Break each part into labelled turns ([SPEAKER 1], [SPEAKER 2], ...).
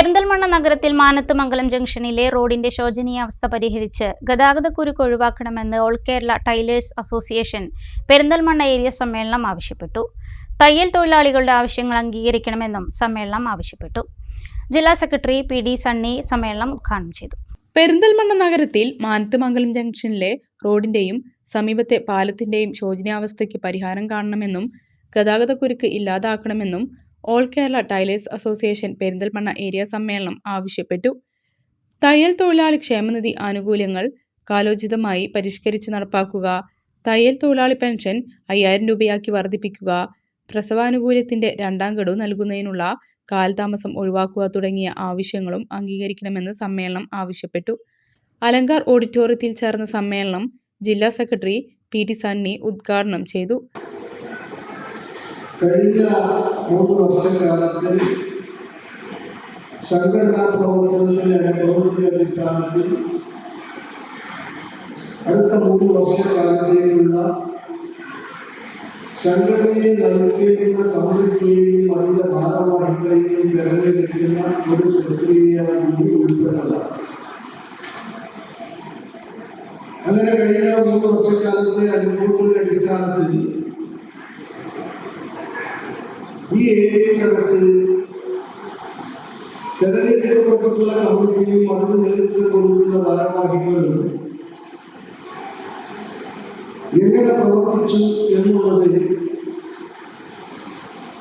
[SPEAKER 1] പെരിന്തൽമണ്ണ നഗരത്തിൽ മാനത്തുമംഗലം ജംഗ്ഷനിലെ റോഡിന്റെ ശോചനീയാവസ്ഥ പരിഹരിച്ച് ഗതാഗതക്കുരുക്ക് ഒഴിവാക്കണമെന്ന് all Kerala tailors association Perinthalmanna area സമ്മേളനം ആവശ്യപ്പെട്ടു. തയ്യൽ തൊഴിലാളികളുടെ ആവശ്യങ്ങൾ അംഗീകരിക്കണമെന്നും സമ്മേളനം ആവശ്യപ്പെട്ടു. ജില്ലാ സെക്രട്ടറി പി.ഡി. സണ്ണി സമ്മേളനം ഉദ്ഘാടനം ചെയ്തു.
[SPEAKER 2] പെരിന്തൽമണ്ണ നഗരത്തിൽ മാനത്തുമംഗലം ജംഗ്ഷനിലെ റോഡിന്റെയും സമീപത്തെ പാലത്തിന്റെയും ശോചനീയാവസ്ഥയ്ക്ക് പരിഹാരം കാണണമെന്നും ഗതാഗതക്കുരുക്ക് ഇല്ലാതാക്കണമെന്നും all Kerala tailors association Perinthalmanna area സമ്മേളനം ആവശ്യപ്പെട്ടു. തയ്യൽ തൊഴിലാളി ക്ഷേമനിധി ആനുകൂല്യങ്ങൾ കാലോചിതമായി പരിഷ്കരിച്ച് നടപ്പാക്കുക, തയ്യൽ തൊഴിലാളി പെൻഷൻ 5000 രൂപയാക്കി വർദ്ധിപ്പിക്കുക, പ്രസവാനുകൂല്യത്തിന്റെ 2ാം ഗഡു നൽകുന്നതിനുള്ള കാലതാമസം ഒഴിവാക്കുക തുടങ്ങിയ ആവശ്യങ്ങളും അംഗീകരിക്കണമെന്ന് സമ്മേളനം ആവശ്യപ്പെട്ടു. അലങ്കാർ ഓഡിറ്റോറിയത്തിൽ ചേർന്ന സമ്മേളനം ജില്ലാ സെക്രട്ടറി പി.ടി. സണ്ണി ഉദ്ഘാടനം ചെയ്തു.
[SPEAKER 3] കഴിഞ്ഞ 3 വർഷക്കാലത്തിൽ സംഘടനാ പ്രവർത്തനത്തിന്റെ അടിസ്ഥാനത്തിൽ അടുത്ത 3 വർഷക്കാലത്തേക്കുള്ള സംഘടനയെ നയിക്കുന്ന കമ്മിറ്റിയെയും അതിന്റെ ഭാരവാഹികളെയും തെരഞ്ഞെടുക്കുന്ന ഒരു പ്രക്രിയയായി ഉൾപ്പെട്ടതാണ്. അങ്ങനെ കഴിഞ്ഞ 3 വർഷക്കാലത്തെ അനുഭവത്തിന്റെ അടിസ്ഥാനത്തിൽ ഈ ഏരിയക്കകത്ത് തെരഞ്ഞെടുക്കപ്പെട്ടുള്ള കമ്മിറ്റിയും അതിന് നേതൃത്വം കൊടുക്കുന്ന ഭാരവാഹികളും എങ്ങനെ പ്രവർത്തിച്ചു എന്നുള്ളത്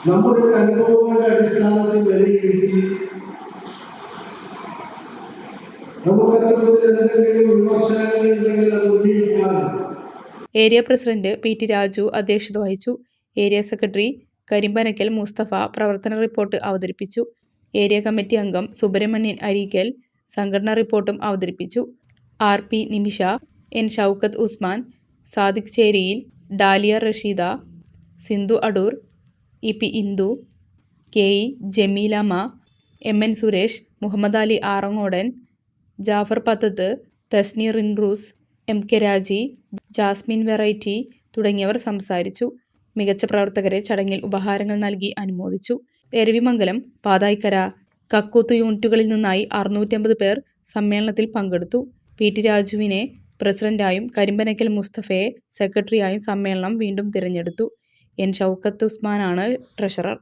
[SPEAKER 3] നമ്മുടെ അനുഭവങ്ങളുടെ അടിസ്ഥാനത്തിൽ വിലയിരുത്തി നമുക്ക് എന്തെങ്കിലും വിമർശനങ്ങൾ ഉണ്ടെങ്കിൽ അത് ഉന്നയിക്കാൻ
[SPEAKER 2] ഏരിയ പ്രസിഡന്റ് പി.ടി. രാജു അധ്യക്ഷത വഹിച്ചു. ഏരിയ സെക്രട്ടറി കരിമ്പനക്കൽ മുസ്തഫ പ്രവർത്തന റിപ്പോർട്ട് അവതരിപ്പിച്ചു. ഏരിയ കമ്മിറ്റി അംഗം സുബ്രഹ്മണ്യൻ അരീക്കൽ സംഘടനാ റിപ്പോർട്ടും അവതരിപ്പിച്ചു. R P. Nimisha, N. Shoukath Usman, Sadiq Cheriyil, Dalia Rasheeda, Sindhu Adoor, E P. Indu, K E. Jameelamma, M N. Suresh, Muhammad Ali Arangodan, Jafar Pathath, Thasneer Inroos, M K. Raji, Jasmine variety തുടങ്ങിയവർ സംസാരിച്ചു. മികച്ച പ്രവർത്തകരെ ചടങ്ങിൽ ഉപഹാരങ്ങൾ നൽകി അനുമോദിച്ചു. എരവിമംഗലം, പാതായ്ക്കര, കക്കൂത്ത് യൂണിറ്റുകളിൽ നിന്നായി 650 പേർ സമ്മേളനത്തിൽ പങ്കെടുത്തു. പി.ടി. രാജുവിനെ പ്രസിഡന്റായും കരിമ്പനക്കൽ മുസ്തഫയെ സെക്രട്ടറിയായും സമ്മേളനം വീണ്ടും തിരഞ്ഞെടുത്തു. എൻ. ഷൗക്കത്ത് ഉസ്മാനാണ് ട്രഷറർ.